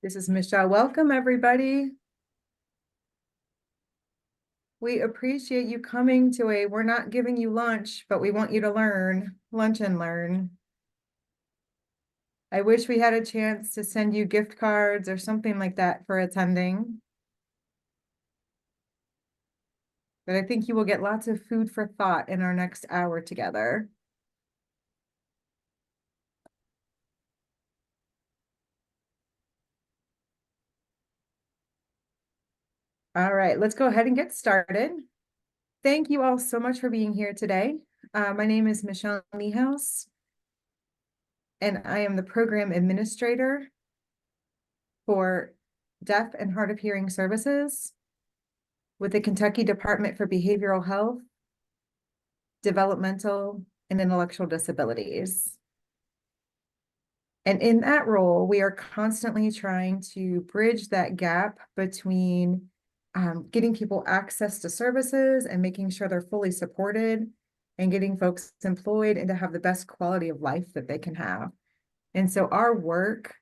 This is Michelle. Welcome, everybody. We appreciate you coming to we're not giving you lunch, but we want you to learn, lunch and learn. I wish we had a chance to send you gift cards or something like that for attending. But I think you will get lots of food for thought in our next hour together. All right, let's go ahead and get started. Thank you all so much for being here today. My name is Michelle Niehaus, and I am the program administrator for Deaf and Hard of Hearing Services with the Kentucky Department for Behavioral Health, Developmental, and Intellectual Disabilities. And in that role, we are constantly trying to bridge that gap between getting people access to services and making sure they're fully supported and getting folks employed and to have the best quality of life that they can have. And so our work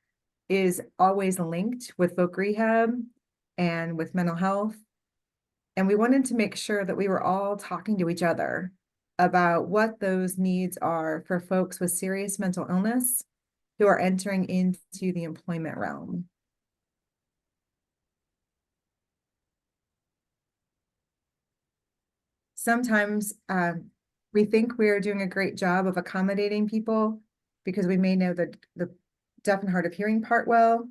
is always linked with voc rehab and with mental health. And we wanted to make sure that we were all talking to each other about what those needs are for folks with serious mental illness who are entering into the employment realm. Sometimes we think we're doing a great job of accommodating people because we may know the deaf and hard of hearing part well,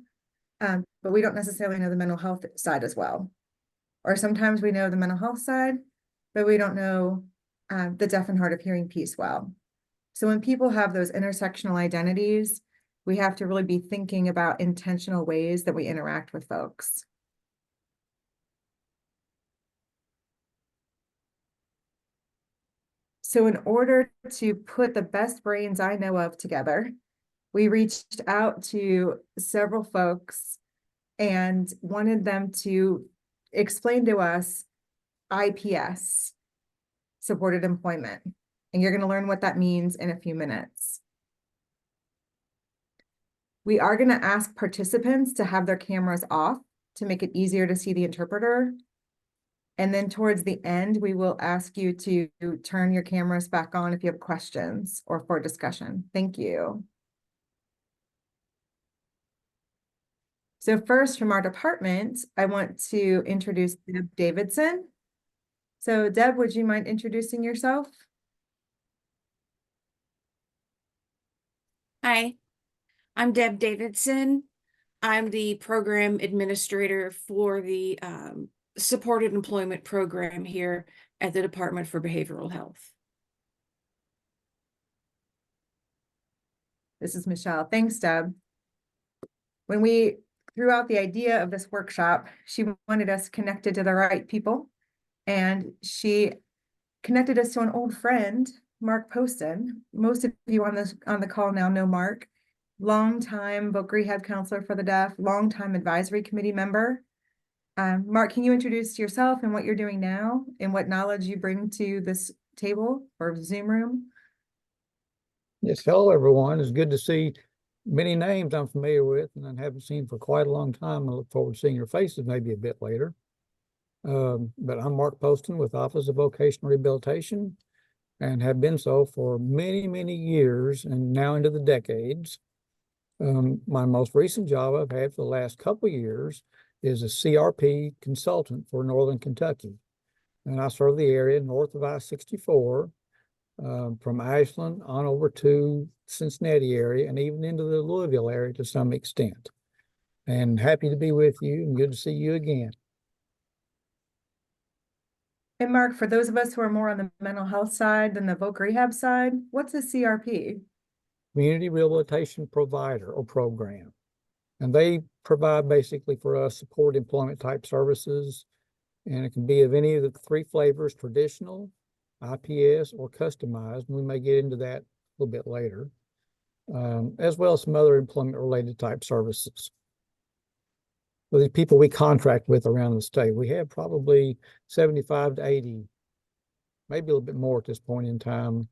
but we don't necessarily know the mental health side as well. Or sometimes we know the mental health side, but we don't know the deaf and hard of hearing piece well. So when people have those intersectional identities, we have to really be thinking about intentional ways that we interact with folks. So in order to put the best brains I know of together, we reached out to several folks and wanted them to explain to us IPS, Supported Employment. And you're going to learn what that means in a few minutes. We are going to ask participants to have their cameras off to make it easier to see the interpreter. And then towards the end, we will ask you to turn your cameras back on if you have questions or for discussion. Thank you. So first, from our department, I want to introduce Deb Davidson. So Deb, would you mind introducing yourself? Hi, I'm Deb Davidson. I'm the program administrator for the Supported Employment program here at the Department for Behavioral Health. This is Michelle. Thanks, Deb. When we threw out the idea of this workshop, she wanted us connected to the right people, and she connected us to an old friend, Mark Poston. Most of you on the call now know Mark, longtime voc rehab counselor for the deaf, longtime advisory committee member. Mark, can you introduce yourself and what you're doing now and what knowledge you bring to this table or Zoom room? Yes, hello everyone. It's good to see many names I'm familiar with and I haven't seen for quite a long time. I look forward to seeing your faces maybe a bit later. But I'm Mark Poston with Office of Vocational Rehabilitation and have been so for many, many years and now into the decades. My most recent job I've had for the last couple of years is a CRP consultant for Northern Kentucky. And I serve the area north of I-64, from Ashland on over to Cincinnati area and even into the Louisville area to some extent. And happy to be with you and good to see you again. And Mark, for those of us who are more on the mental health side than the voc rehab side, what's a CRP? Community Rehabilitation Provider or Program. And they provide basically for us support employment type services. And it can be of any of the three flavors: traditional, IPS, or customized. And we may get into that a little bit later, as well as some other employment related type services. With the people we contract with around the state, we have probably 75 to 80, maybe a little bit more at this point in time,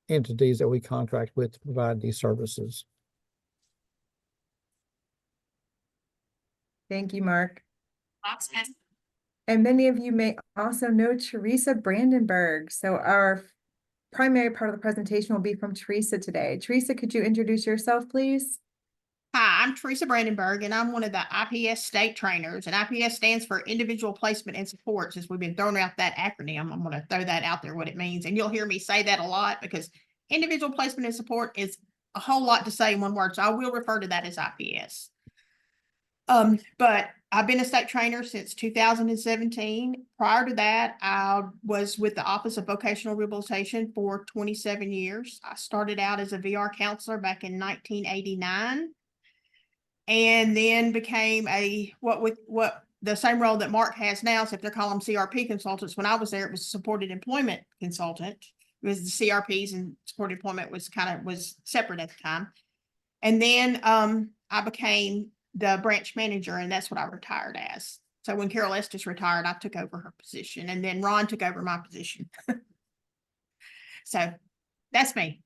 entities that we contract with to provide these services. Thank you, Mark. And many of you may also know Teresa Brandenburg. So our primary part of the presentation will be from Teresa today. Teresa, could you introduce yourself, please? Hi, I'm Teresa Brandenburg, and I'm one of the IPS state trainers, and IPS stands for Individual Placement and Support. Since we've been throwing out that acronym, I'm going to throw that out there, what it means. And you'll hear me say that a lot because individual placement and support is a whole lot to say in one word. So I will refer to that as IPS. But I've been a state trainer since 2017. Prior to that, I was with the Office of Vocational Rehabilitation for 27 years. I started out as a VR counselor back in 1989. And then became what the same role that Mark has now, except they're calling them CRP consultants. When I was there, it was a supported employment consultant. It was the CRPs, and supported employment was separate at the time. And then I became the branch manager, and that's what I retired as. So when Carol Estes retired, I took over her position, and then Ron took over my position. So that's me.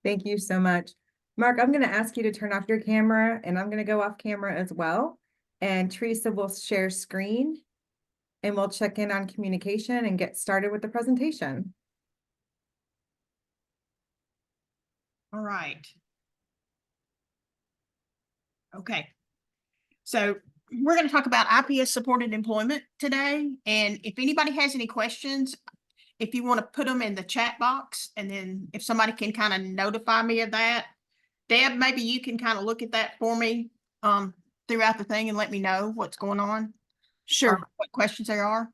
Thank you so much. Mark, I'm going to ask you to turn off your camera, and I'm going to go off camera as well. And Teresa will share screen, and we'll check in on communication and get started with the presentation. All right. Okay. So we're going to talk about IPS supported employment today. And if anybody has any questions, if you want to put them in the chat box, and then if somebody can kind of notify me of that. Deb, maybe you can kind of look at that for me throughout the thing and let me know what's going on. Sure. What questions there are.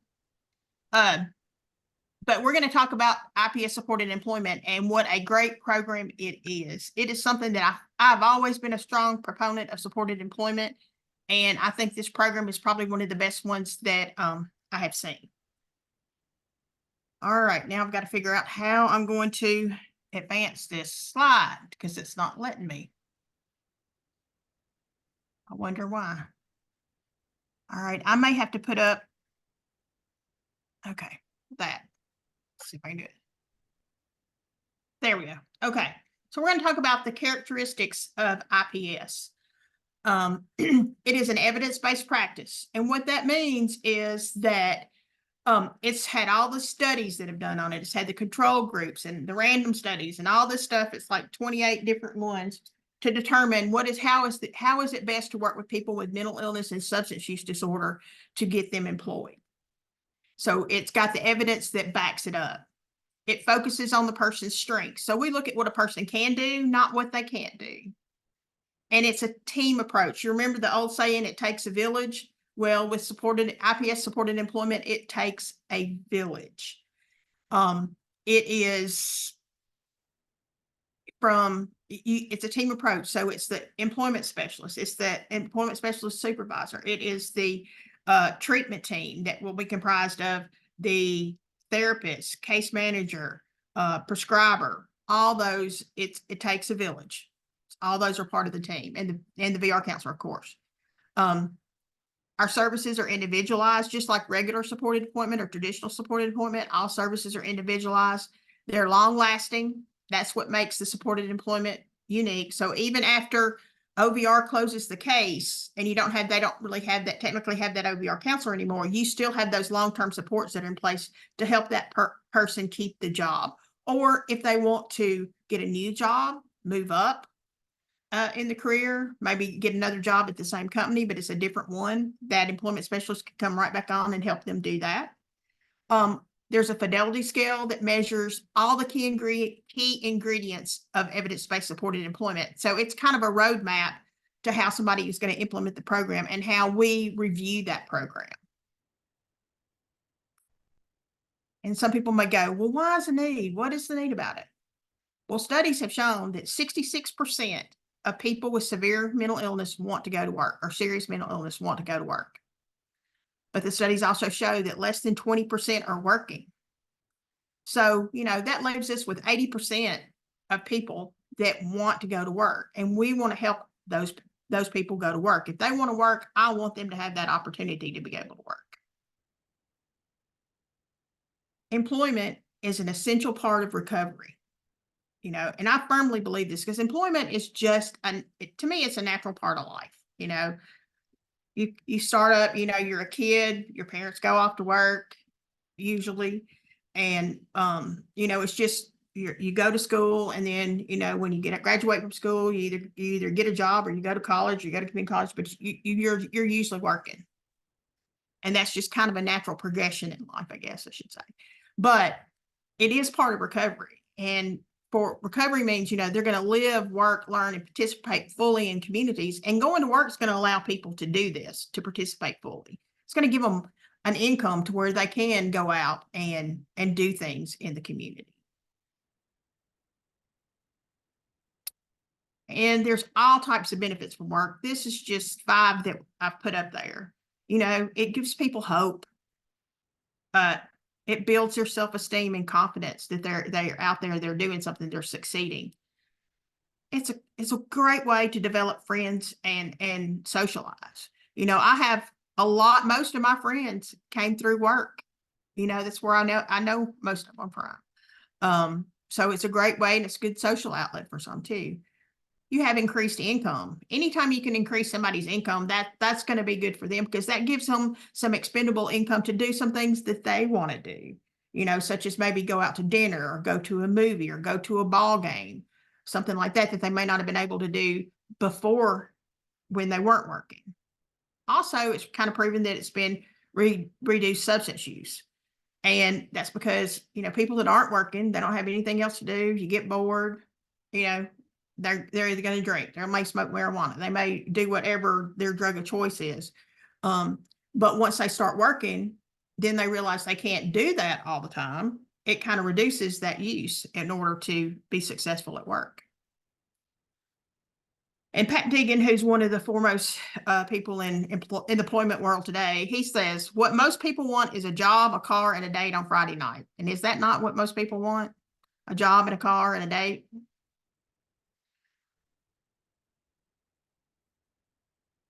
But we're going to talk about IPS supported employment and what a great program it is. It is something that I've always been a strong proponent of supported employment. And I think this program is probably one of the best ones that I have seen. All right, now I've got to figure out how I'm going to advance this slide because it's not letting me. I wonder why. All right, I may have to put up, okay, that. Let's see if I can do it. There we go. Okay, so we're going to talk about the characteristics of IPS. It is an evidence-based practice. And what that means is that it's had all the studies that have done on it. It's had the control groups and the random studies and all this stuff. It's like 28 different ones to determine how is it best to work with people with mental illness and substance use disorder to get them employed. So it's got the evidence that backs it up. It focuses on the person's strengths. So we look at what a person can do, not what they can't do. And it's a team approach. You remember the old saying, it takes a village? Well, with IPS supported employment, it takes a village. It's a team approach. So it's the employment specialist. It's the employment specialist supervisor. It is the treatment team that will be comprised of the therapist, case manager, prescriber, all those. It takes a village. All those are part of the team, and the VR counselor, of course. Our services are individualized, just like regular supported employment or traditional supported employment. All services are individualized. They're long lasting. That's what makes the supported employment unique. So even after OVR closes the case and they don't really technically have that OVR counselor anymore, you still have those long-term supports that are in place to help that person keep the job. Or if they want to get a new job, move up in the career, maybe get another job at the same company, but it's a different one, that employment specialist can come right back on and help them do that. There's a fidelity scale that measures all the key ingredients of evidence-based supported employment. So it's kind of a roadmap to how somebody is going to implement the program and how we review that program. And some people may go, well, why is the need? What is the need about it? Well, studies have shown that 66% of people with severe mental illness want to go to work, or serious mental illness want to go to work. But the studies also show that less than 20% are working. So, that leaves us with 80% of people that want to go to work. And we want to help those people go to work. If they want to work, I want them to have that opportunity to be able to work. Employment is an essential part of recovery. you know, and I firmly believe this because employment is just, to me, it's a natural part of life, you know. You start up, you know, you're a kid, your parents go off to work usually. And, you know, it's just, you go to school, and then, you know, when you graduate from school, you either get a job or you go to college, you go to community college, but you're usually working. And that's just kind of a natural progression in life, I guess I should say. But it is part of recovery. And for recovery means, you know, they're going to live, work, learn, and participate fully in communities. And going to work is going to allow people to do this, to participate fully. It's going to give them an income to where they can go out and do things in the community. And there's all types of benefits from work. This is just 5 that I've put up there. You know, it gives people hope. It builds their self-esteem and confidence that they're out there, they're doing something, they're succeeding. It's a great way to develop friends and socialize. You know, most of my friends came through work. You know, that's where I know most of them from. So it's a great way, and it's a good social outlet for some too. You have increased income. Anytime you can increase somebody's income, that's going to be good for them, because that gives them some expendable income to do some things that they want to do, you know, such as maybe go out to dinner or go to a movie or go to a ball game, something like that they may not have been able to do before when they weren't working. Also, it's kind of proven that it's been reduced substance use. And that's because, you know, people that aren't working, they don't have anything else to do. You get bored, you know, they're either going to drink, they may smoke marijuana, they may do whatever their drug of choice is. But once they start working, then they realize they can't do that all the time. It kind of reduces that use in order to be successful at work. And Pat Deegan, who's one of the foremost people in the employment world today, he says, what most people want is a job, a car, and a date on Friday night. And is that not what most people want? A job and a car and a date?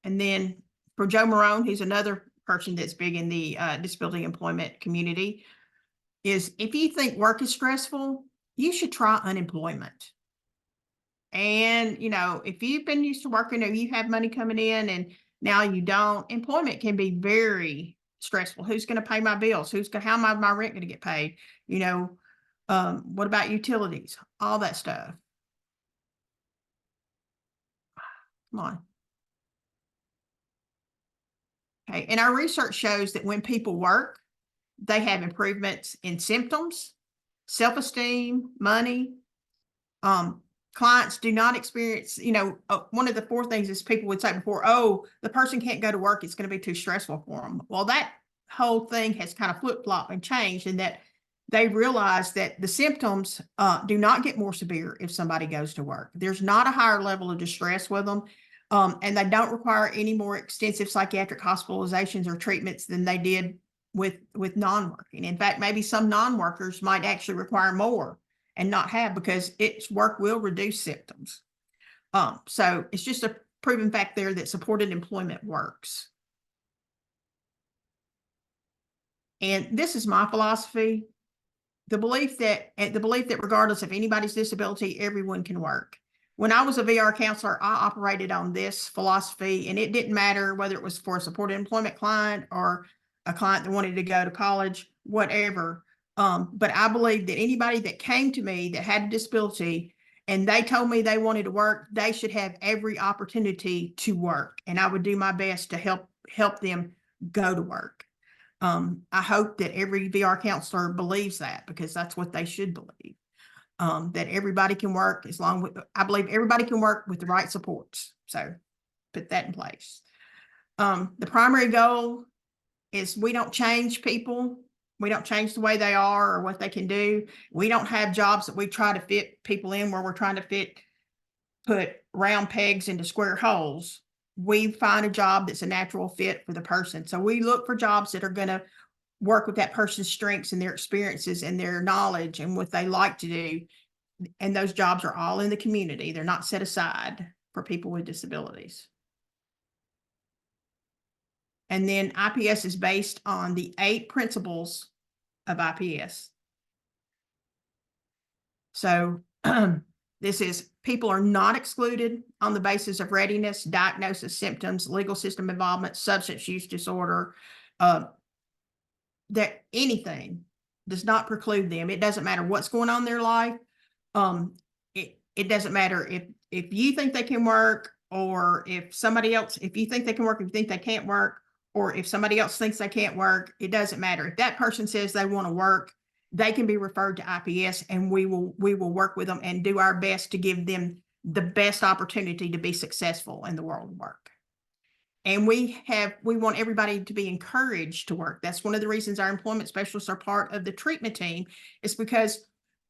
And then for Joe Marone, who's another person that's big in the disability employment community, is if you think work is stressful, you should try unemployment. And, you know, if you've been used to working or you have money coming in and now you don't, employment can be very stressful. Who's going to pay my bills? How am my rent going to get paid? You know, what about utilities? All that stuff. Come on. Okay. And our research shows that when people work, they have improvements in symptoms, self-esteem, money. Clients do not experience, you know, one of the 4 things is people would say before, oh, the person can't go to work, it's going to be too stressful for them. Well, that whole thing has kind of flip-flopped and changed, in that they realize that the symptoms do not get more severe if somebody goes to work. There's not a higher level of distress with them. And they don't require any more extensive psychiatric hospitalizations or treatments than they did with non-working. In fact, maybe some non-workers might actually require more and not have, because its work will reduce symptoms. So it's just a proven fact there that supported employment works. And this is my philosophy. The belief that regardless of anybody's disability, everyone can work. When I was a VR counselor, I operated on this philosophy, and it didn't matter whether it was for a supported employment client or a client that wanted to go to college, whatever. But I believe that anybody that came to me that had a disability and they told me they wanted to work, they should have every opportunity to work. And I would do my best to help them go to work. I hope that every VR counselor believes that, because that's what they should believe. That everybody can work I believe everybody can work with the right supports. So put that in place. The primary goal is we don't change people. We don't change the way they are or what they can do. We don't have jobs that we try to fit people in where we're trying to put round pegs into square holes. We find a job that's a natural fit for the person. So we look for jobs that are going to work with that person's strengths and their experiences and their knowledge and what they like to do. And those jobs are all in the community. They're not set aside for people with disabilities. And then IPS is based on the 8 principles of IPS. So This is, people are not excluded on the basis of readiness, diagnosis, symptoms, legal system involvement, substance use disorder, that anything does not preclude them. It doesn't matter what's going on in their life. It doesn't matter if you think they can work, or if somebody else, if you think they can work, if you think they can't work, or if somebody else thinks they can't work, it doesn't matter. If that person says they want to work, they can be referred to IPS, and we will work with them and do our best to give them the best opportunity to be successful in the world of work. And we want everybody to be encouraged to work. That's one of the reasons our employment specialists are part of the treatment team, is because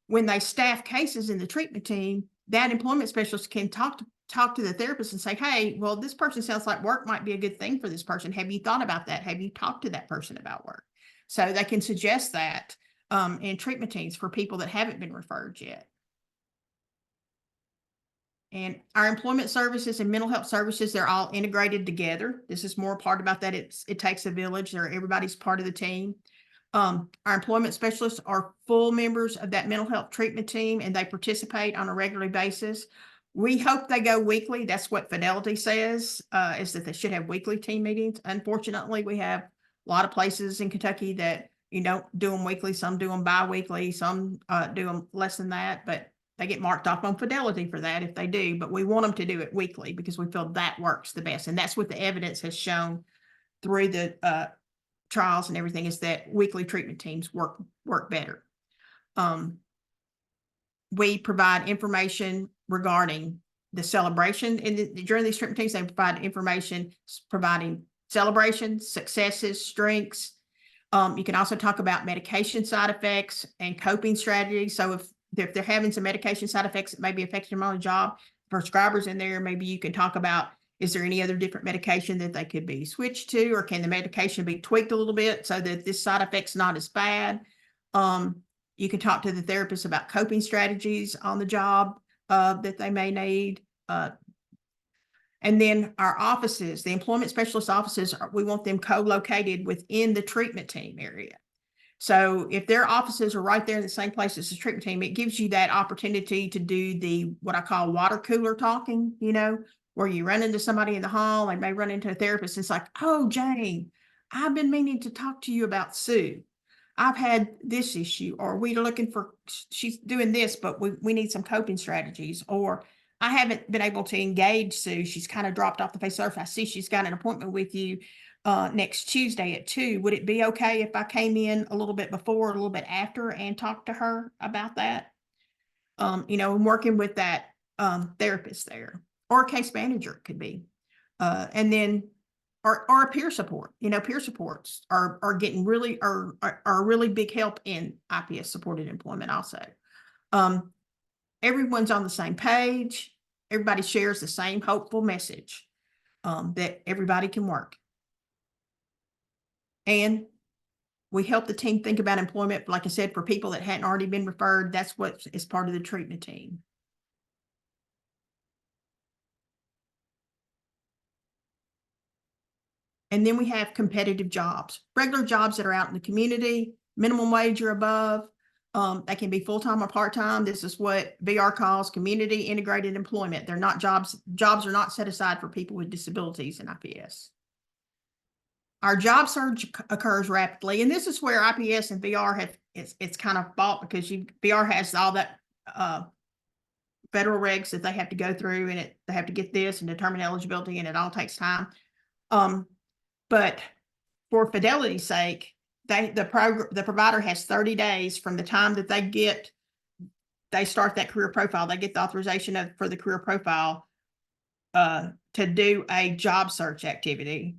when they staff cases in the treatment team, that employment specialist can talk to the therapist and say, hey, well, this person sounds like work might be a good thing for this person. Have you thought about that? Have you talked to that person about work? So they can suggest that in treatment teams for people that haven't been referred yet. And our employment services and mental health services, they're all integrated together. This is more a part about that. It takes a village. Everybody's part of the team. Our employment specialists are full members of that mental health treatment team, and they participate on a regular basis. We hope they go weekly. That's what Fidelity says, is that they should have weekly team meetings. Unfortunately, we have a lot of places in Kentucky that, do them weekly. Some do them bi-weekly. Some do them less than that, but they get marked off on Fidelity for that if they do. But we want them to do it weekly because we feel that works the best. And that's what the evidence has shown through the trials and everything, is that weekly treatment teams work better. We provide information regarding the celebration during these treatment teams. They provide information providing celebrations, successes, strengths. You can also talk about medication side effects and coping strategies. So if they're having some medication side effects that may be affecting them on the job, prescribers in there, maybe you can talk about, is there any other different medication that they could be switched to, or can the medication be tweaked a little bit so that this side effect's not as bad? You can talk to the therapist about coping strategies on the job that they may need. And then our offices, the employment specialist offices, we want them co-located within the treatment team area. So if their offices are right there in the same place as the treatment team, it gives you that opportunity to do what I call water cooler talking, where you run into somebody in the hall, and may run into a therapist. It's like, oh, Jane, I've been meaning to talk to you about Sue. I've had this issue, or we're looking for, she's doing this, but we need some coping strategies. Or I haven't been able to engage Sue. She's kind of dropped off the face of the earth. I see she's got an appointment with you next Tuesday at 2. Would it be okay if I came in a little bit before, a little bit after, and talked to her about that? And working with that therapist there, or a case manager could be. And then, or a peer support. Peer supports are getting really, are a really big help in IPS supported employment also. Everyone's on the same page. Everybody shares the same hopeful message that everybody can work. And we help the team think about employment, like I said, for people that hadn't already been referred. That's what is part of the treatment team. And then we have competitive jobs, regular jobs that are out in the community, minimum wage or above. They can be full-time or part-time. This is what VR calls community integrated employment. They're not jobs are not set aside for people with disabilities in IPS. Our job surge occurs rapidly, and this is where IPS and VR it's kind of fought, because VR has all that federal regs that they have to go through, and they have to get this and determine eligibility, and it all takes time. But for Fidelity's sake, the provider has 30 days from the time that they start that career profile. They get the authorization for the career profile to do a job search activity.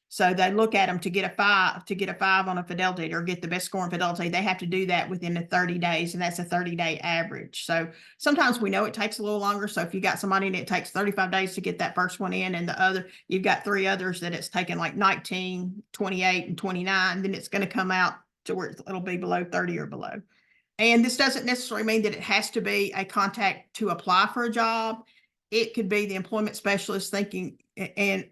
So they look at them to get a 5 on a Fidelity, or get the best score in Fidelity. They have to do that within the 30 days, and that's a 30-day average. So sometimes we know it takes a little longer. So if you got somebody and it takes 35 days to get that first one in, and you've got 3 others that it's taken like 19, 28, and 29, then it's going to come out to where it'll be below 30 or below. And this doesn't necessarily mean that it has to be a contact to apply for a job. It could be the employment specialist thinking, okay,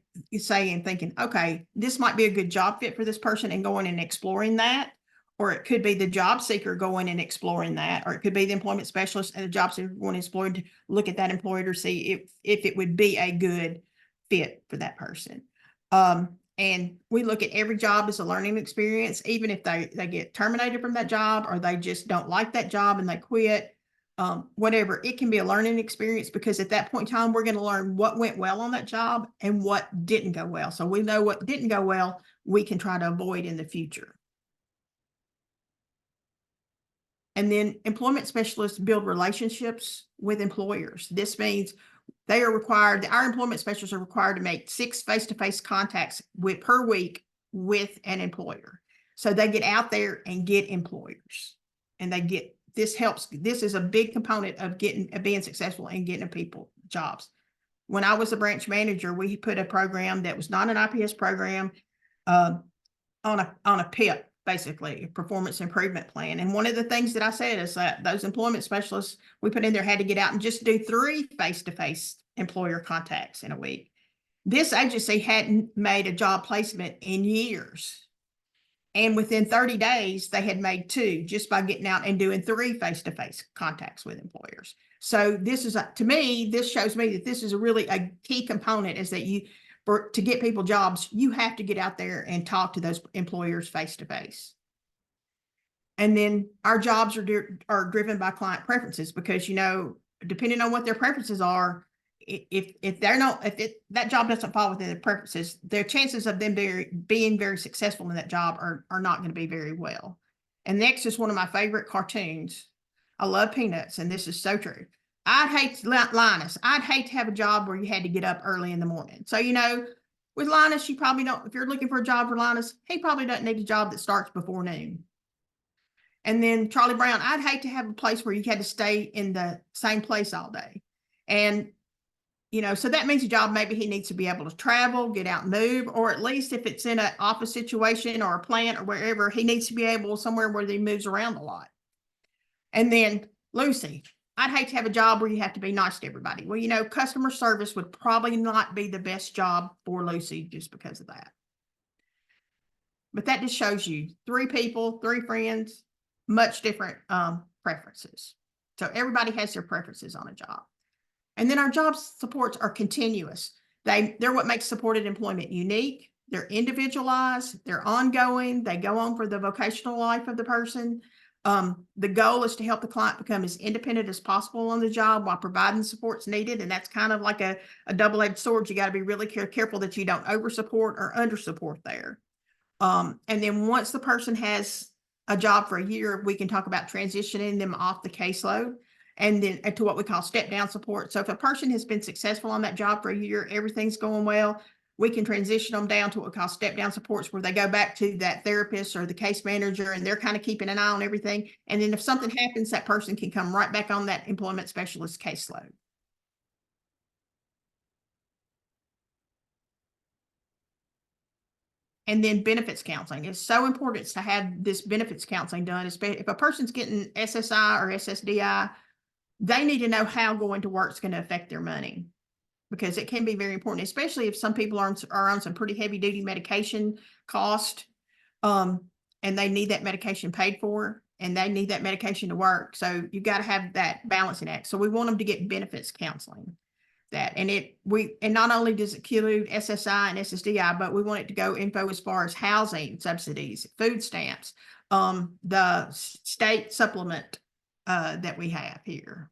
this might be a good job fit for this person, and going and exploring that. or it could be the job seeker going and exploring that, or it could be the employment specialist and the job seeker going to explore to look at that employer to see if it would be a good fit for that person. And we look at every job as a learning experience, even if they get terminated from that job or they just don't like that job and they quit, whatever, it can be a learning experience, because at that point in time, we're going to learn what went well on that job and what didn't go well. So we know what didn't go well, we can try to avoid in the future. And then employment specialists build relationships with employers. This means they are required, our employment specialists are required to make 6 face-to-face contacts per week with an employer. So they get out there and get employers, and this is a big component of being successful and getting people jobs. When I was a branch manager, we put a program that was not an IPS program on a PIP, basically, a performance improvement plan. And one of the things that I said is that those employment specialists we put in there had to get out and just do 3 face-to-face employer contacts in a week. This agency hadn't made a job placement in years. And within 30 days, they had made 2 just by getting out and doing 3 face-to-face contacts with employers. So this is, to me, this shows me that this is a key component, is that to get people jobs, you have to get out there and talk to those employers face-to-face. And then our jobs are driven by client preferences, because, depending on what their preferences are, if that job doesn't fall within their preferences, their chances of them being very successful in that job are not going to be very well. And next is one of my favorite cartoons. I love Peanuts, and this is so true. Linus, I'd hate to have a job where you had to get up early in the morning. So, with Linus, you probably don't, if you're looking for a job for Linus, he probably doesn't need a job that starts before noon. And then Charlie Brown, I'd hate to have a place where you had to stay in the same place all day. And, so that means a job, maybe he needs to be able to travel, get out and move, or at least if it's in an office situation or a plant or wherever, he needs to be able somewhere where he moves around a lot. And then Lucy, I'd hate to have a job where you have to be nice to everybody. Well, customer service would probably not be the best job for Lucy just because of that. But that just shows you 3 people, 3 friends, much different preferences. So everybody has their preferences on a job. And then our job supports are continuous. They're what makes supported employment unique. They're individualized, they're ongoing, they go on for the vocational life of the person. The goal is to help the client become as independent as possible on the job while providing supports needed. And that's kind of like a double-edged sword. You got to be really careful that you don't over support or under support there. And then once the person has a job for a year, we can talk about transitioning them off the caseload and then to what we call step down support. So if a person has been successful on that job for a year, everything's going well, we can transition them down to what we call step down supports, where they go back to that therapist or the case manager, and they're kind of keeping an eye on everything. And then if something happens, that person can come right back on that employment specialist caseload. And then benefits counseling. It's so important to have this benefits counseling done, especially if a person's getting SSI or SSDI, they need to know how going to work is going to affect their money, because it can be very important, especially if some people are on some pretty heavy duty medication cost, and they need that medication paid for, and they need that medication to work. So you got to have that balancing act. So we want them to get benefits counseling. And not only does it include SSI and SSDI, but we want it to go info as far as housing subsidies, food stamps, the state supplement that we have here.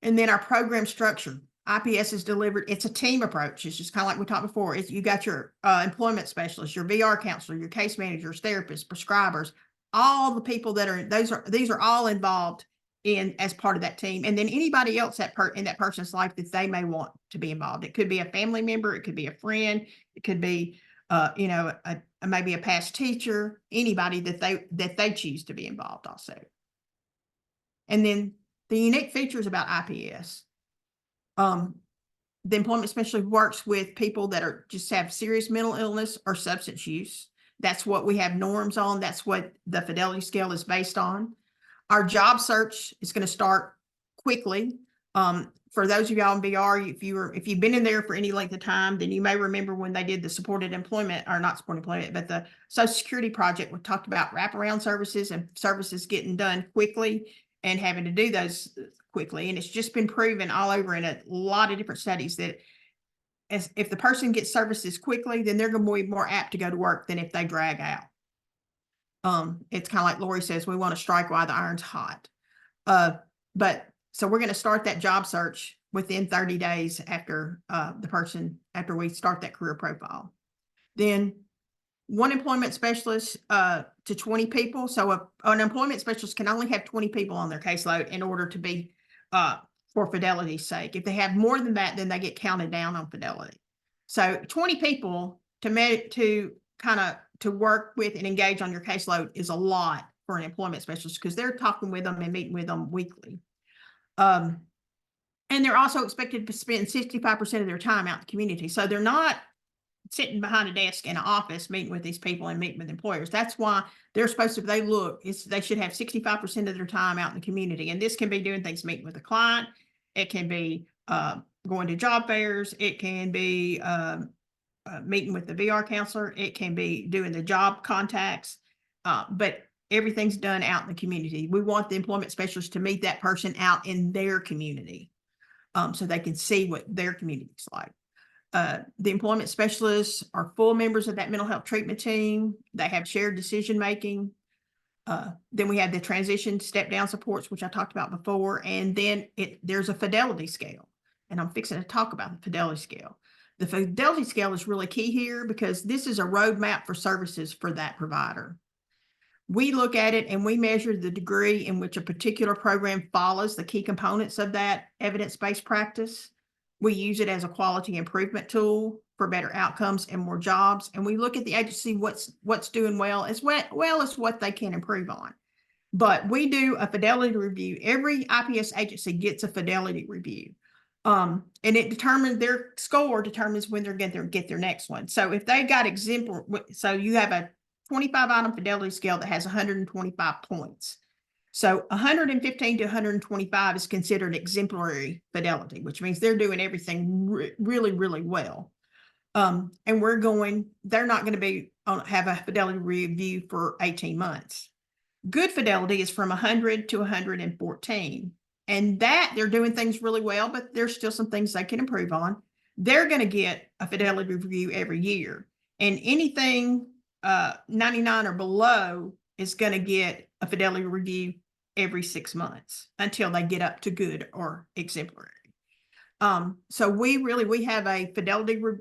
And then our program structure. IPS is delivered, it's a team approach. It's just kind of like we talked before. You got your employment specialist, your VR counselor, your case managers, therapists, prescribers, all the people that these are all involved in as part of that team. And then anybody else in that person's life that they may want to be involved. It could be a family member, it could be a friend, it could be maybe a past teacher, anybody that they choose to be involved also. And then the unique features about IPS. The employment specialist works with people that just have serious mental illness or substance use. That's what we have norms on. That's what the fidelity scale is based on. Our job search is going to start quickly. For those of y'all in VR, if you've been in there for any length of time, then you may remember when they did the supported employment, or not supported employment, but the Social Security project, we talked about wraparound services and services getting done quickly and having to do those quickly. And it's just been proven all over in a lot of different studies that if the person gets services quickly, then they're going to be more apt to go to work than if they drag out. It's kind of like Lori says, we want to strike while the iron's hot. So we're going to start that job search within 30 days after after we start that career profile. Then one employment specialist to 20 people. So an employment specialist can only have 20 people on their caseload in order to be for fidelity's sake. If they have more than that, then they get counted down on fidelity. So 20 people to work with and engage on your caseload is a lot for an employment specialist, because they're talking with them and meeting with them weekly. And they're also expected to spend 65% of their time out in the community. So they're not sitting behind a desk in an office meeting with these people and meeting with employers. That's why they're supposed to, they should have 65% of their time out in the community. And this can be doing things, meeting with a client. It can be going to job fairs. It can be meeting with the VR counselor. It can be doing the job contacts. But everything's done out in the community. We want the employment specialist to meet that person out in their community, so they can see what their community is like. The employment specialists are full members of that mental health treatment team. They have shared decision-making. Then we have the transition step-down supports, which I talked about before. And then there's a fidelity scale. And I'm fixing to talk about the fidelity scale. The fidelity scale is really key here, because this is a roadmap for services for that provider. We look at it and we measure the degree in which a particular program follows the key components of that evidence-based practice. We use it as a quality improvement tool for better outcomes and more jobs. And we look at the agency, what's doing well as what they can improve on. But we do a fidelity review. Every IPS agency gets a fidelity review. And it determines, their score determines when they're going to get their next one. So if they got so you have a 25 item fidelity scale that has 125 points. So 115 to 125 is considered exemplary fidelity, which means they're doing everything really, really well. And they're not going to have a fidelity review for 18 months. Good fidelity is from 100 to 114. And that they're doing things really well, but there's still some things they can improve on. They're going to get a fidelity review every year. And anything 99 or below is going to get a fidelity review every 6 months until they get up to good or exemplary. So we have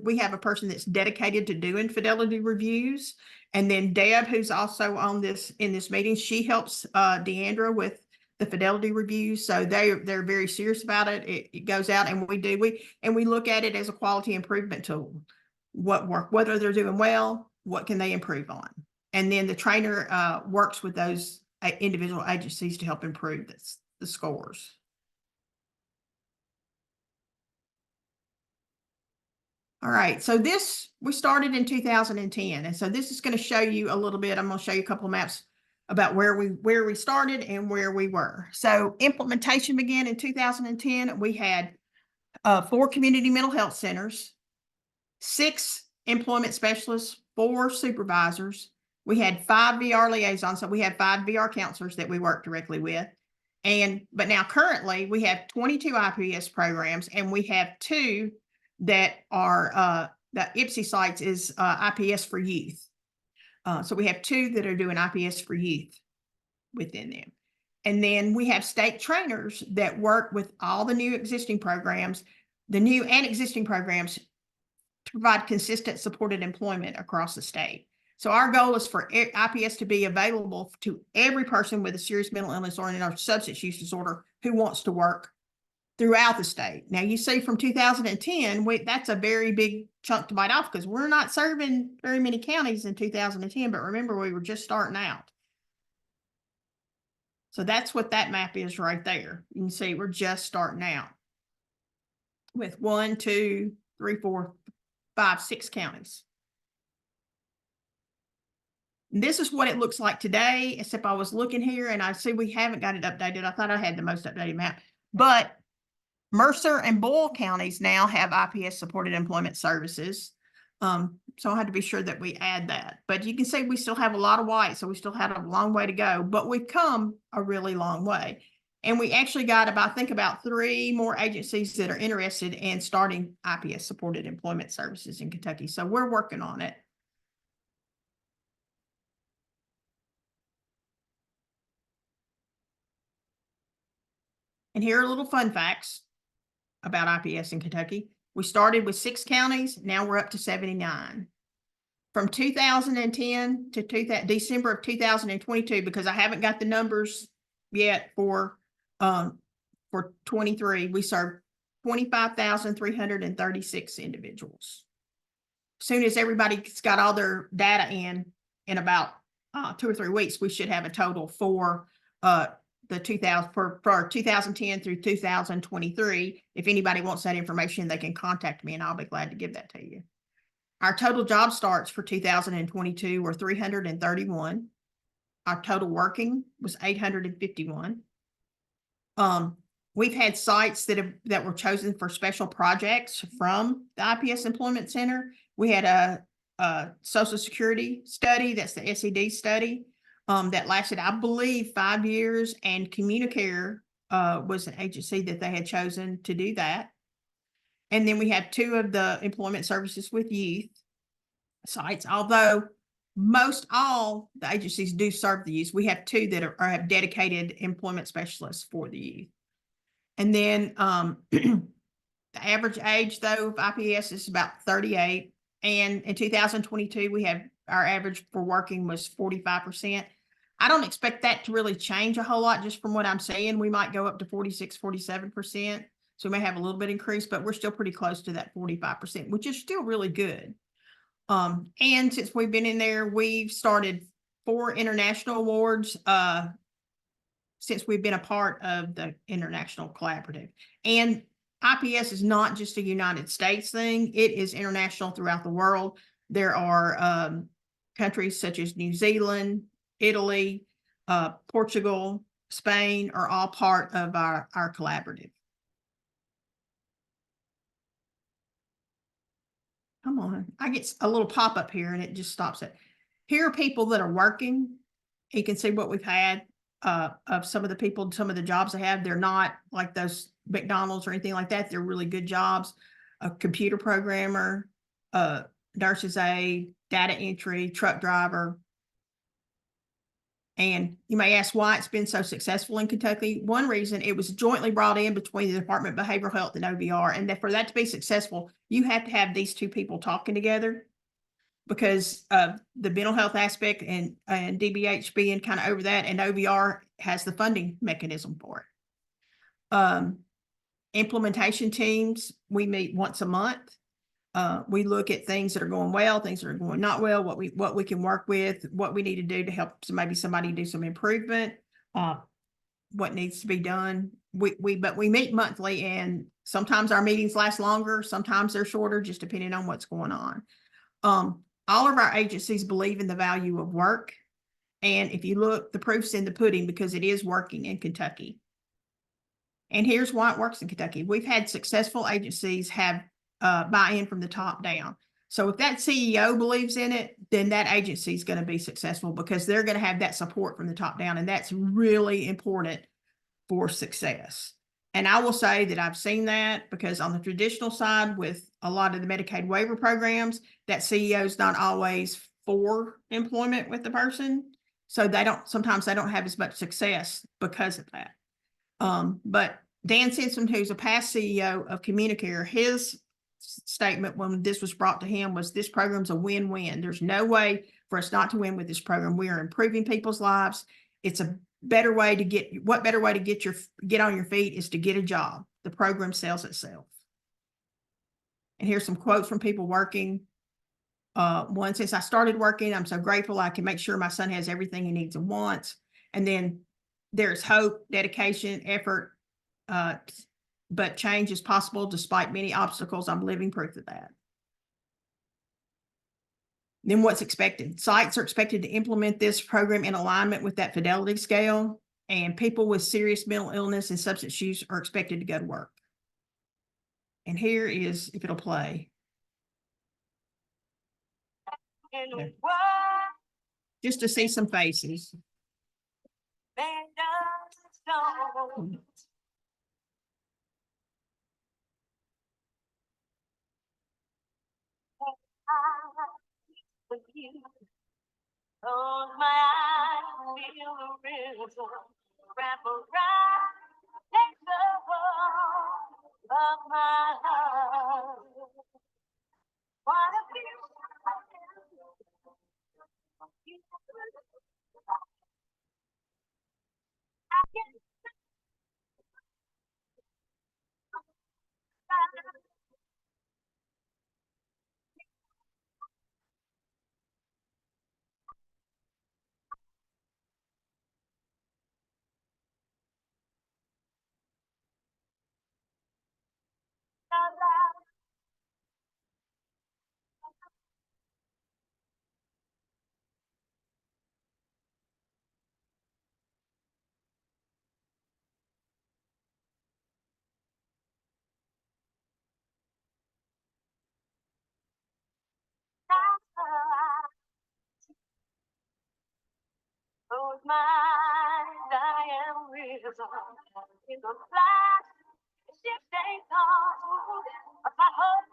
we have a person that's dedicated to doing fidelity reviews. And then Deb, who's also in this meeting, she helps Deandra with the fidelity reviews. So they're very serious about it. It goes out and we look at it as a quality improvement tool. Whether they're doing well, what can they improve on? And then the trainer works with those individual agencies to help improve the scores. All right, so we started in 2010. And so this is going to show you a little bit. I'm going to show you a couple of maps about where we started and where we were. So implementation began in 2010. We had 4 community mental health centers, 6 employment specialists, 4 supervisors. We had 5 VR liaisons. So we had 5 VR counselors that we worked directly with. But now currently we have 22 IPS programs, and we have 2 that are the IPSI sites is IPS for youth. So we have 2 that are doing IPS for youth within them. And then we have state trainers that work with all the new and existing programs to provide consistent supported employment across the state. So our goal is for IPS to be available to every person with a serious mental illness or a substance use disorder who wants to work throughout the state. Now you see from 2010, that's a very big chunk to bite off, because we're not serving very many counties in 2010, but remember, we were just starting out. So that's what that map is right there. You can see we're just starting out with 1, 2, 3, 4, 5, 6 counties. And this is what it looks like today, except I was looking here and I see we haven't got it updated. I thought I had the most updated map, but Mercer and Boyle counties now have IPS supported employment services. So I had to be sure that we add that, but you can see we still have a lot of white, so we still have a long way to go, but we've come a really long way. And we actually got about, I think about 3 more agencies that are interested in starting IPS supported employment services in Kentucky. So we're working on it. And here are little fun facts about IPS in Kentucky. We started with 6 counties. Now we're up to 79. From 2010 to December of 2022, because I haven't got the numbers yet for 23, we served 25,336 individuals. As soon as everybody's got all their data in about 2 or 3 weeks, we should have a total for the 2010 through 2023. If anybody wants that information, they can contact me and I'll be glad to give that to you. Our total job starts for 2022 were 331. Our total working was 851. We've had sites that were chosen for special projects from the IPS Employment Center. We had a Social Security study, that's the SED study, that lasted, I believe, 5 years, and Communicare was an agency that they had chosen to do that. And then we have 2 of the employment services with youth sites, although most all the agencies do serve the youth. We have 2 that have dedicated employment specialists for the youth. And then the average age, though, of IPS is about 38. And in 2022, we have our average for working was 45%. I don't expect that to really change a whole lot just from what I'm saying. We might go up to 46, 47%. So we may have a little bit increase, but we're still pretty close to that 45%, which is still really good. And since we've been in there, we've started 4 international awards since we've been a part of the International Collaborative. And IPS is not just a United States thing. It is international throughout the world. There are countries such as New Zealand, Italy, Portugal, Spain are all part of our collaborative. Come on, I get a little pop-up here and it just stops it. Here are people that are working. You can see what we've had of some of the people, some of the jobs they have. They're not like those McDonald's or anything like that. They're really good jobs. A computer programmer, nurse's aide, data entry, truck driver. And you may ask why it's been so successful in Kentucky. One reason, it was jointly brought in between the Department of Behavioral Health and OVR. And that for that to be successful, you have to have these 2 people talking together because of the mental health aspect and DBH being kind of over that. And OVR has the funding mechanism for it. Implementation teams, we meet once a month. We look at things that are going well, things that are going not well, what we can work with, what we need to do to help maybe somebody do some improvement, what needs to be done. But we meet monthly, and sometimes our meetings last longer, sometimes they're shorter, just depending on what's going on. All of our agencies believe in the value of work. And if you look, the proof's in the pudding because it is working in Kentucky. And here's why it works in Kentucky. We've had successful agencies have buy-in from the top down. So if that CEO believes in it, then that agency is going to be successful because they're going to have that support from the top down. And that's really important for success. And I will say that I've seen that because on the traditional side with a lot of the Medicaid waiver programs, that CEO is not always for employment with the person. So sometimes they don't have as much success because of that. But Dan Simpson, who's a past CEO of Communicare, his statement when this was brought to him was this program's a win-win. There's no way for us not to win with this program. We are improving people's lives. It's a better way to get on your feet is to get a job. The program sells itself. And here's some quotes from people working. One, since I started working, I'm so grateful I can make sure my son has everything he needs and wants. And then there's hope, dedication, effort, but change is possible despite many obstacles. I'm living proof of that. Then what's expected? Sites are expected to implement this program in alignment with that fidelity scale, and people with serious mental illness and substance use are expected to go to work. And here is, if it'll play. There. Just to see some faces. Close my eyes, feel the rhythm, wrap around, take the hold of my heart. Wanna feel I can close my eyes, I am risen in the flash, shifting thoughts of my heart.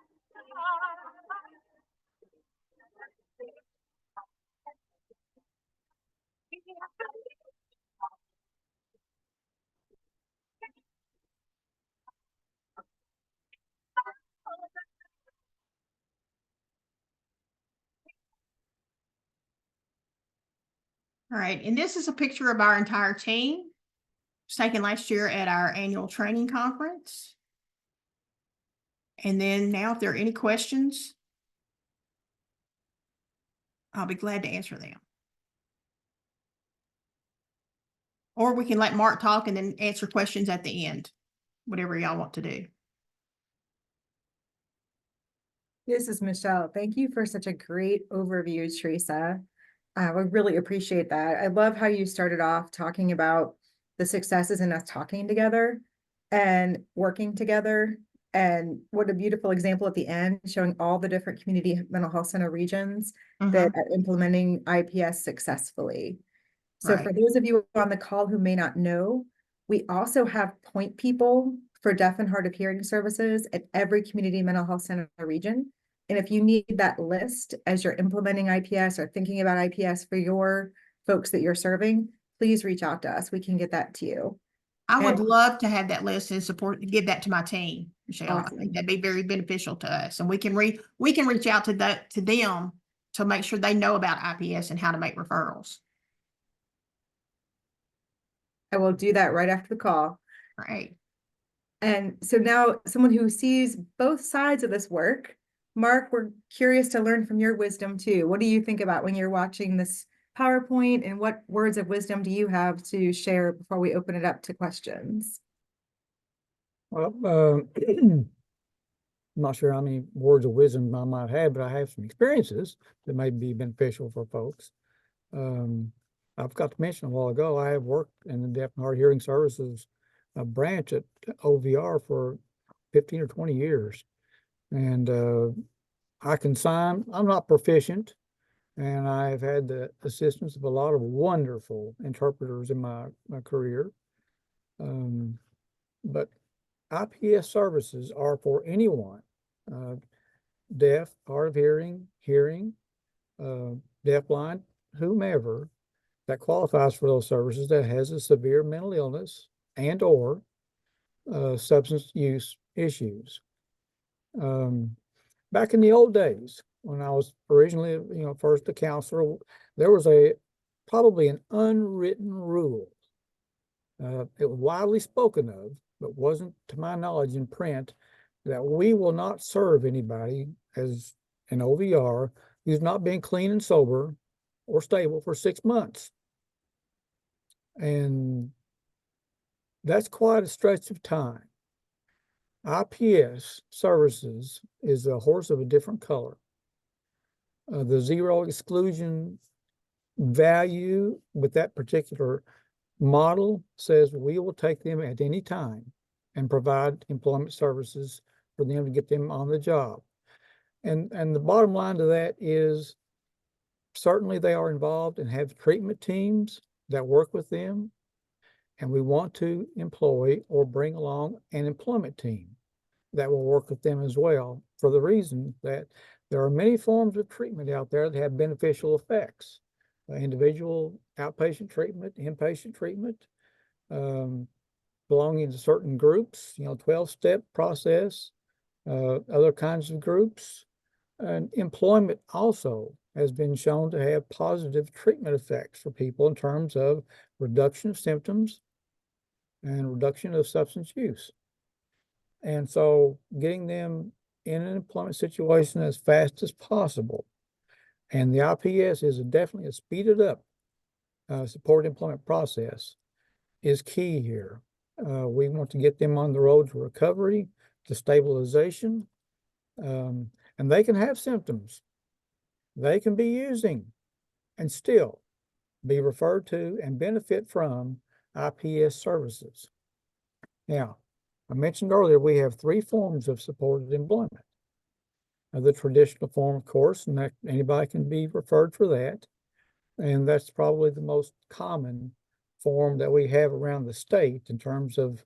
All right, and this is a picture of our entire team. It was taken last year at our annual training conference. And then now, if there are any questions, I'll be glad to answer them. Or we can let Mark talk and then answer questions at the end, whatever y'all want to do. This is Michelle. Thank you for such a great overview, Teresa. I really appreciate that. I love how you started off talking about the successes in us talking together and working together. And what a beautiful example at the end, showing all the different community mental health center regions that are implementing IPS successfully. So for Right. those of you on the call who may not know, we also have point people for deaf and hard of hearing services at every community mental health center region. And if you need that list as you're implementing IPS or thinking about IPS for your folks that you're serving, please reach out to us. We can get that to you. I would And- love to have that list and support, give that to my team, Michelle. I Awesome. think that'd be very beneficial to us. And we can reach out to them to make sure they know about IPS and how to make referrals. I will do that right after the call. Right. And so now someone who sees both sides of this work, Mark, we're curious to learn from your wisdom too. What do you think about when you're watching this PowerPoint, and what words of wisdom do you have to share before we open it up to questions? Well, I'm not sure how many words of wisdom I might have, but I have some experiences that may be beneficial for folks. I forgot to mention a while ago, I have worked in the deaf and hard hearing services branch at OVR for 15 or 20 years. And I can sign. I'm not proficient, and I've had the assistance of a lot of wonderful interpreters in my career. But IPS services are for anyone, deaf, hard of hearing, deafblind, whomever, that qualifies for those services that has a severe mental illness and or substance use issues. Back in the old days, when I was originally, first a counselor, there was probably an unwritten rule. It was widely spoken of, but wasn't, to my knowledge, in print, that we will not serve anybody as an OVR who's not been clean and sober or stable for 6 months. And that's quite a stretch of time. IPS services is a horse of a different color. The zero exclusion value with that particular model says we will take them at any time and provide employment services for them to get them on the job. And the bottom line to that is certainly they are involved and have treatment teams that work with them. And we want to employ or bring along an employment team that will work with them as well, for the reason that there are many forms of treatment out there that have beneficial effects. Individual outpatient treatment, inpatient treatment, belonging to certain groups, 12-step process, other kinds of groups. And employment also has been shown to have positive treatment effects for people in terms of reduction of symptoms and reduction of substance use. And so getting them in an employment situation as fast as possible. And the IPS is definitely a speeded up supported employment process is key here. We want to get them on the road to recovery, to stabilization, and they can have symptoms. They can be using and still be referred to and benefit from IPS services. Now, I mentioned earlier, we have 3 forms of supported employment. The traditional form, of course, and that anybody can be referred for that. And that's probably the most common form that we have around the state in terms of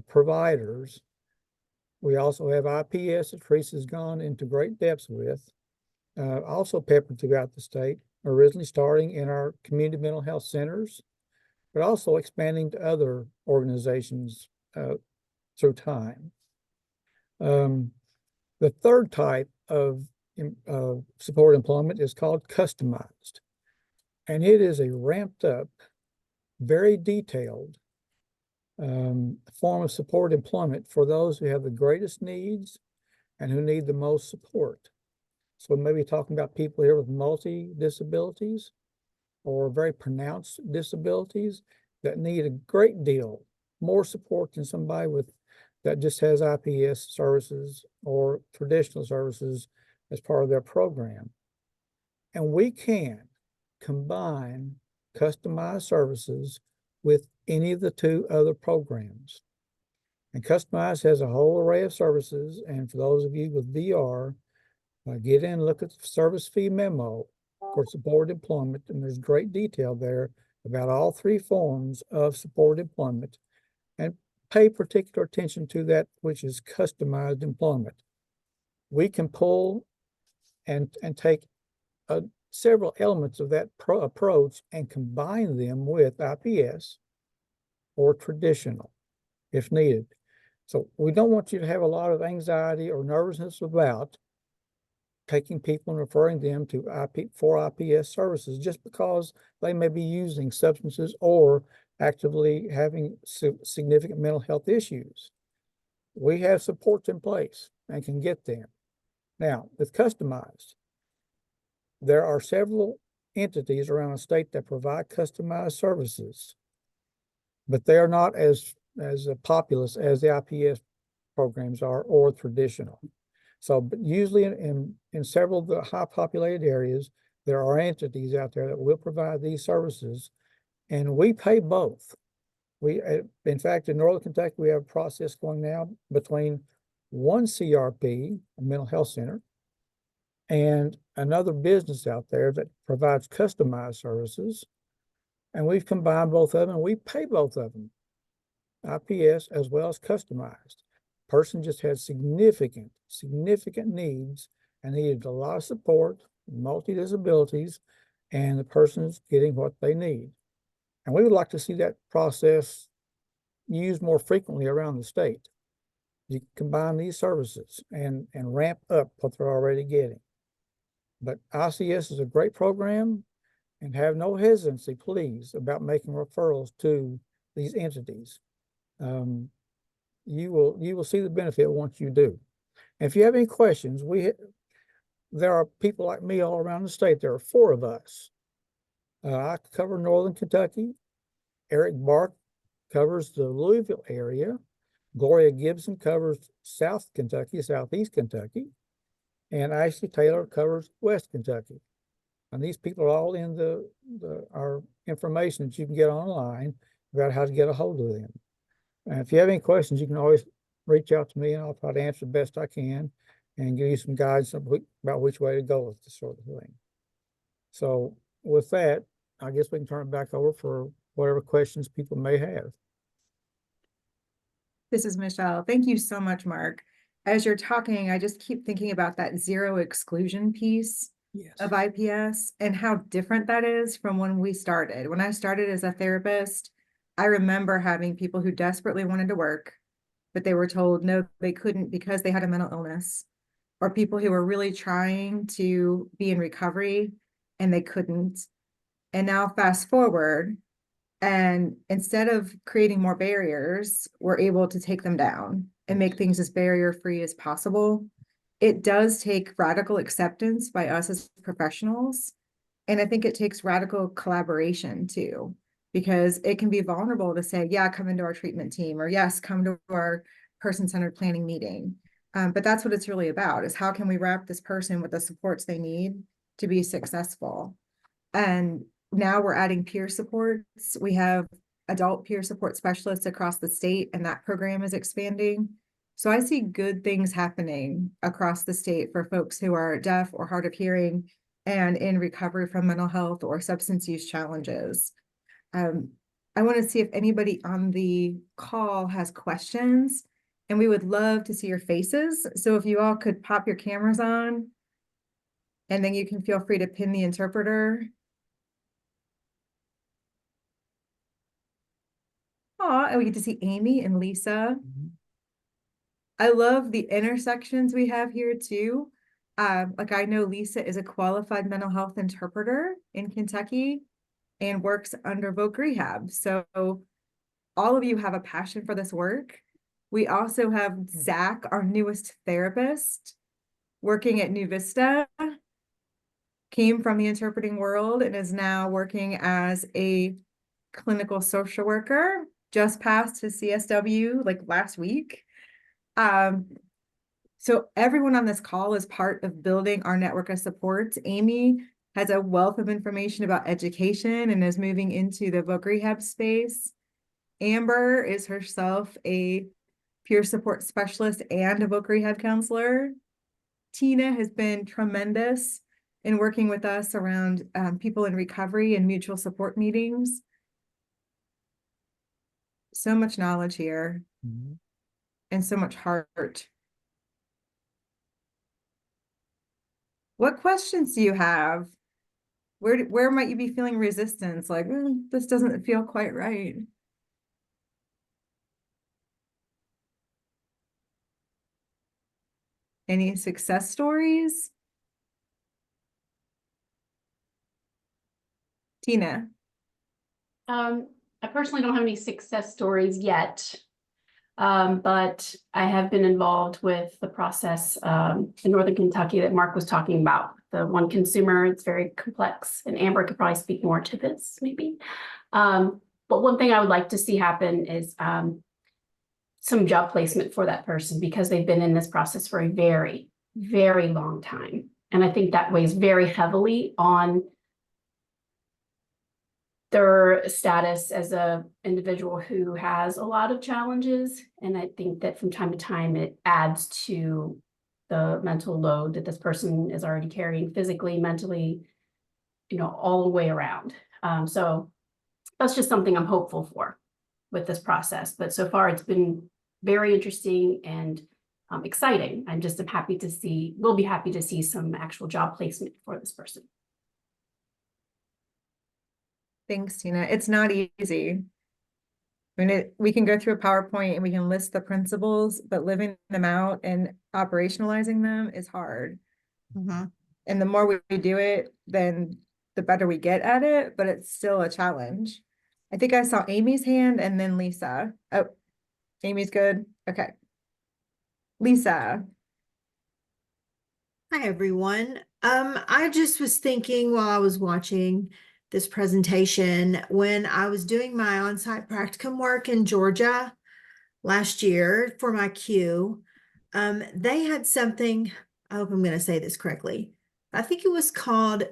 providers. We also have IPS that Teresa's gone into great depths with, also peppered throughout the state, originally starting in our community mental health centers, but also expanding to other organizations through time. The third type of supported employment is called customized. And it is a ramped up, very detailed form of supported employment for those who have the greatest needs and who need the most support. So maybe talking about people here with multi-disabilities or very pronounced disabilities that need a great deal more support than somebody that just has IPS services or traditional services as part of their program. And we can combine customized services with any of the 2 other programs. And customized has a whole array of services. And for those of you with VR, get in, look at the service fee memo for supported employment. And there's great detail there about all 3 forms of supported employment, and pay particular attention to that which is customized employment. We can pull and take several elements of that approach and combine them with IPS or traditional if needed. So we don't want you to have a lot of anxiety or nervousness about taking people and referring them to IPS services just because they may be using substances or actively having significant mental health issues. We have supports in place and can get them. Now, with customized, there are several entities around the state that provide customized services, but they are not as populous as the IPS programs are or traditional. So, but usually in several of the high populated areas, there are entities out there that will provide these services, and we pay both. In fact, in Northern Kentucky, we have a process going now between one CRP, a mental health center, and another business out there that provides customized services. And we've combined both of them, and we pay both of them, IPS as well as customized. Person just had significant needs and needed a lot of support, multi-disabilities, and the person's getting what they need. And we would like to see that process used more frequently around the state. You combine these services and ramp up what they're already getting. But ICS is a great program, and have no hesitancy, please, about making referrals to these entities. You will see the benefit once you do. And if you have any questions, there are people like me all around the state. There are 4 of us. I cover Northern Kentucky. Eric Bark covers the Louisville area. Gloria Gibson covers Southeast Kentucky. And Ashley Taylor covers West Kentucky. And these people are all in our information that you can get online about how to get a hold of them. And if you have any questions, you can always reach out to me and I'll try to answer the best I can and give you some guidance about which way to go with this sort of thing. So with that, I guess we can turn it back over for whatever questions people may have. This is Michelle. Thank you so much, Mark. As you're talking, I just keep thinking about that zero exclusion piece Yes. of IPS and how different that is from when we started. When I started as a therapist, I remember having people who desperately wanted to work, but they were told no, they couldn't because they had a mental illness, or people who were really trying to be in recovery and they couldn't. And now fast forward, and instead of creating more barriers, we're able to take them down and make things as barrier-free as possible. It does take radical acceptance by us as professionals. And I think it takes radical collaboration too, because it can be vulnerable to say, yeah, come into our treatment team, or yes, come to our person-centered planning meeting. But that's what it's really about, is how can we wrap this person with the supports they need to be successful? And now we're adding peer supports. We have adult peer support specialists across the state, and that program is expanding. So I see good things happening across the state for folks who are deaf or hard of hearing and in recovery from mental health or substance use challenges. I want to see if anybody on the call has questions, and we would love to see your faces. So if you all could pop your cameras on, and then you can feel free to pin the interpreter. Oh, and we get to see Amy and Lisa. I love the intersections we have here too. Like I know Lisa is a qualified mental health interpreter in Kentucky and works under Voc Rehab. So all of you have a passion for this work. We also have Zach, our newest therapist, working at New Vista, came from the interpreting world and is now working as a clinical social worker, just passed his CSW like last week. So everyone on this call is part of building our network of supports. Amy has a wealth of information about education and is moving into the Voc Rehab space. Amber is herself a peer support specialist and a Voc Rehab counselor. Tina has been tremendous in working with us around people in recovery and mutual support meetings. So much knowledge here. Mm-hmm. And so much heart. What questions do you have? Where might you be feeling resistance? Like, this doesn't feel quite right. Any success stories? Tina? I personally don't have any success stories yet. But I have been involved with the process in Northern Kentucky that Mark was talking about. The one consumer, it's very complex, and Amber could probably speak more to this maybe. But one thing I would like to see happen is some job placement for that person, because they've been in this process for a very, very long time. And I think that weighs very heavily on their status as a individual who has a lot of challenges. And I think that from time to time, it adds to the mental load that this person is already carrying physically, mentally, all the way around. So that's just something I'm hopeful for with this process. But so far it's been very interesting and exciting. I'm happy to see, we'll be happy to see some actual job placement for this person. Thanks, Tina. It's not easy. I mean, we can go through a PowerPoint and we can list the principles, but living them out and operationalizing them is hard. Mm-hmm. And the more we do it, then the better we get at it, but it's still a challenge. I think I saw Amy's hand and then Lisa. Oh, Amy's good. Okay. Lisa. Hi, everyone. I just was thinking while I was watching this presentation, when I was doing my on-site practicum work in Georgia last year for my Q, they had something, I hope I'm going to say this correctly. I think it was called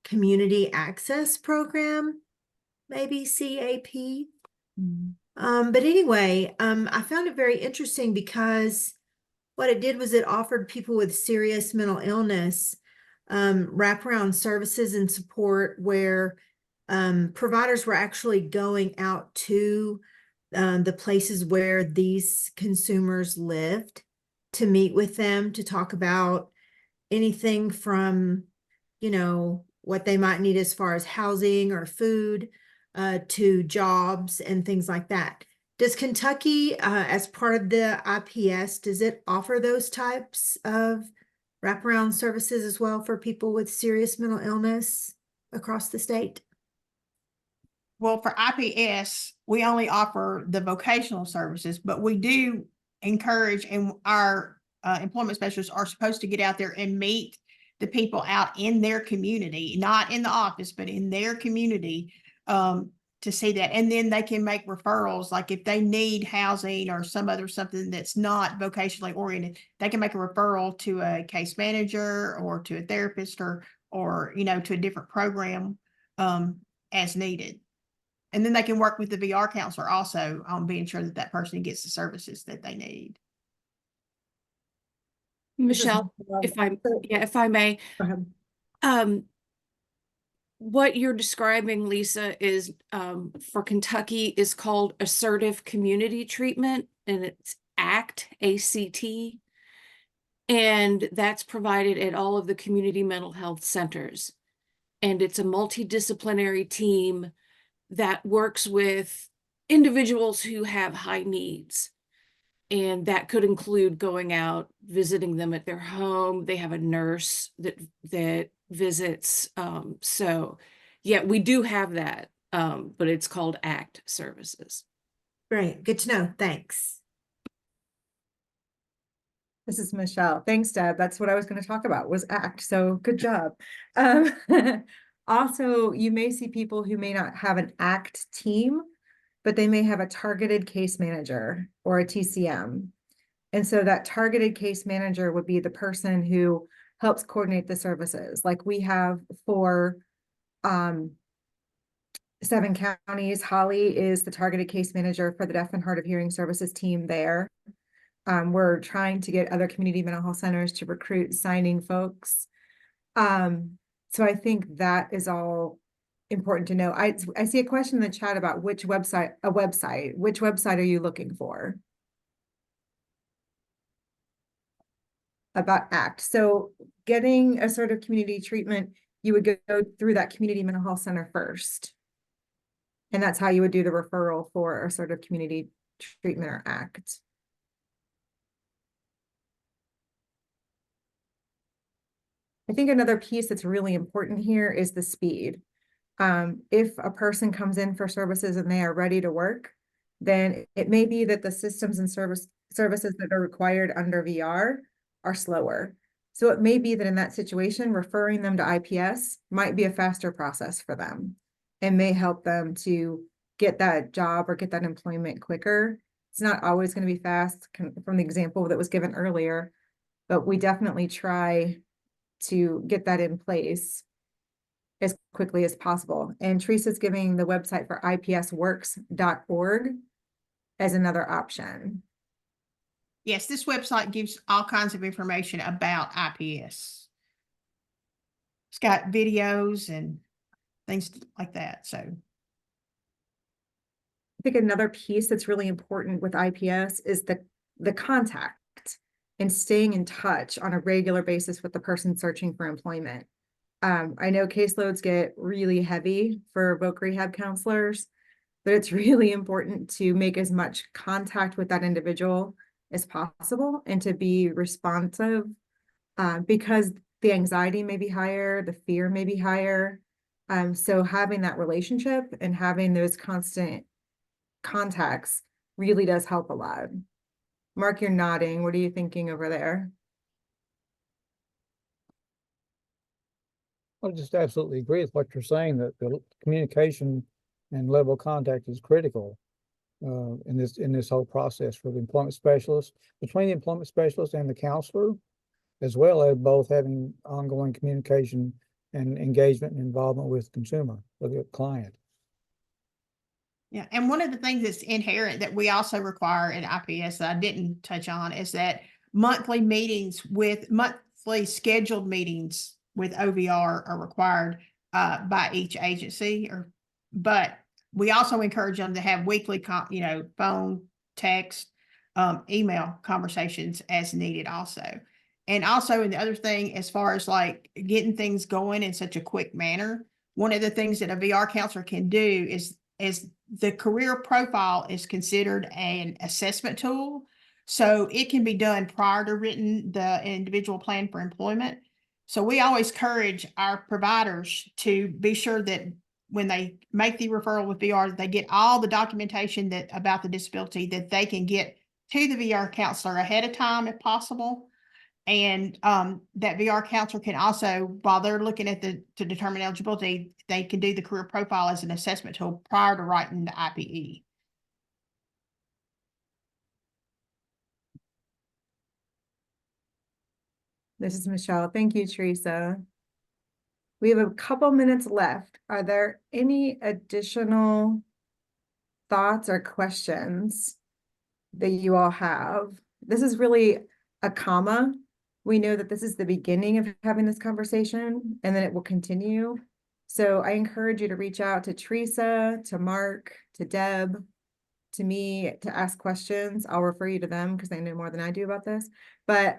Community Access Program, maybe CAP. But anyway, I found it very interesting because what it did was it offered people with serious mental illness wraparound services and support where providers were actually going out to the places where these consumers lived to meet with them to talk about anything from, what they might need as far as housing or food to jobs and things like that. Does Kentucky, as part of the IPS, does it offer those types of wraparound services as well for people with serious mental illness across the state? Well, for IPS, we only offer the vocational services, but we do encourage, and our employment specialists are supposed to get out there and meet the people out in their community, not in the office, but in their community, to see that. And then they can make referrals, like if they need housing or some other something that's not vocationally oriented, they can make a referral to a case manager or to a therapist or to a different program as needed. And then they can work with the VR counselor also on being sure that that person gets the services that they need. Michelle, So- if I may, Go ahead. what you're describing, Lisa, is for Kentucky is called assertive community treatment, and it's ACT, ACT. And that's provided at all of the community mental health centers. And it's a multidisciplinary team that works with individuals who have high needs. And that could include going out, visiting them at their home. They have a nurse that visits. So yeah, we do have that, but it's called ACT services. Great, good to know. Thanks. This is Michelle. Thanks, Deb. That's what I was going to talk about was ACT. So good job. Um, also, you may see people who may not have an ACT team, but they may have a targeted case manager or a TCM. And so that targeted case manager would be the person who helps coordinate the services. Like we have for 7 counties. Holly is the targeted case manager for the deaf and hard of hearing services team there. We're trying to get other community mental health centers to recruit signing folks. So I think that is all important to know. I see a question in the chat about which website, which website are you looking for? About ACT. So getting assertive community treatment, you would go through that community mental health center first. And that's how you would do the referral for assertive community treatment or ACT. I think another piece that's really important here is the speed. If a person comes in for services and they are ready to work, then it may be that the systems and services that are required under VR are slower. So it may be that in that situation, referring them to IPS might be a faster process for them and may help them to get that job or get that employment quicker. It's not always going to be fast from the example that was given earlier, but we definitely try to get that in place as quickly as possible. And Teresa's giving the website for ipsworks.org as another option. Yes, this website gives all kinds of information about IPS. It's got videos and things like that. So I think another piece that's really important with IPS is the contact and staying in touch on a regular basis with the person searching for employment. I know caseloads get really heavy for voc rehab counselors, but it's really important to make as much contact with that individual as possible and to be responsive because the anxiety may be higher, the fear may be higher. So having that relationship and having those constant contacts really does help a lot. Mark, you're nodding. What are you thinking over there? I just absolutely agree with what you're saying, that the communication and level of contact is critical in this whole process for the employment specialist, between the employment specialist and the counselor, as well as both having ongoing communication and engagement and involvement with the consumer or the client. Yeah, and one of the things that's inherent that we also require in IPS that I didn't touch on is that monthly scheduled meetings with OVR are required by each agency but we also encourage them to have weekly phone, text, email conversations as needed also. And also, and the other thing, as far as like getting things going in such a quick manner, one of the things that a VR counselor can do is the career profile is considered an assessment tool. So it can be done prior to written the individual plan for employment. So we always encourage our providers to be sure that when they make the referral with VR, they get all the documentation about the disability that they can get to the VR counselor ahead of time if possible. And that VR counselor can also, while they're looking at to determine eligibility, they can do the career profile as an assessment tool prior to writing the IPE. This is Michelle. Thank you, Teresa. We have a couple minutes left. Are there any additional thoughts or questions that you all have? This is really a comma. We know that this is the beginning of having this conversation and then it will continue. So I encourage you to reach out to Teresa, to Mark, to Deb, to me to ask questions. I'll refer you to them because they know more than I do about this. But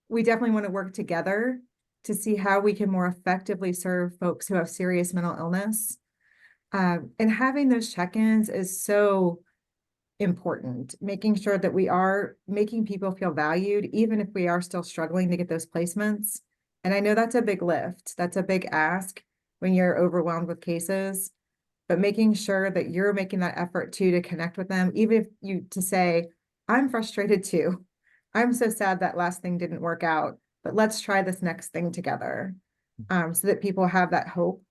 we definitely want to work together to see how we can more effectively serve folks who have serious mental illness. And having those check-ins is so important, making sure that we are making people feel valued, even if we are still struggling to get those placements. And I know that's a big lift. That's a big ask when you're overwhelmed with cases, but making sure that you're making that effort too to connect with them, even if you to say, I'm frustrated too. I'm so sad that last thing didn't work out, but let's try this next thing together, so that people have that hope.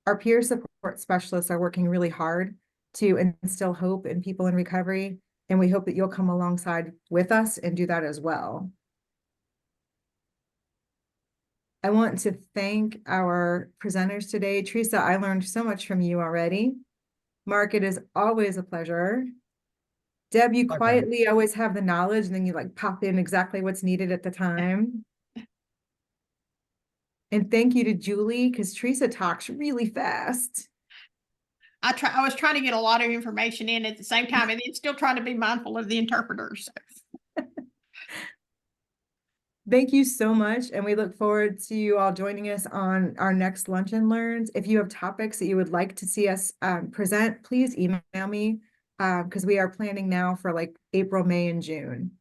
Our peer support specialists are working really hard to instill hope in people in recovery, and we hope that you'll come alongside with us and do that as well. I want to thank our presenters today. Teresa, I learned so much from you already. Mark, it is always a pleasure. Deb, you quietly always have the knowledge and then you like pop in exactly what's needed at the time. And thank you to Julie, because Teresa talks really fast. I was trying to get a lot of information in at the same time and then still trying to be mindful of the interpreters. Thank you so much. And we look forward to you all joining us on our next Lunch and Learns. If you have topics that you would like to see us present, please email me because we are planning now for like April, May, and June.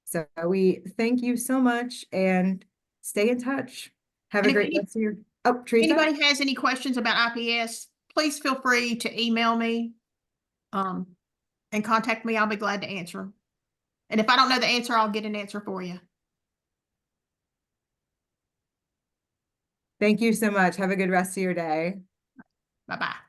So we thank you so much and stay in touch. Have a great rest of your, oh, Teresa. Anybody has any questions about IPS, please feel free to email me and contact me. I'll be glad to answer them. And if I don't know the answer, I'll get an answer for you. Thank you so much. Have a good rest of your day. Bye-bye.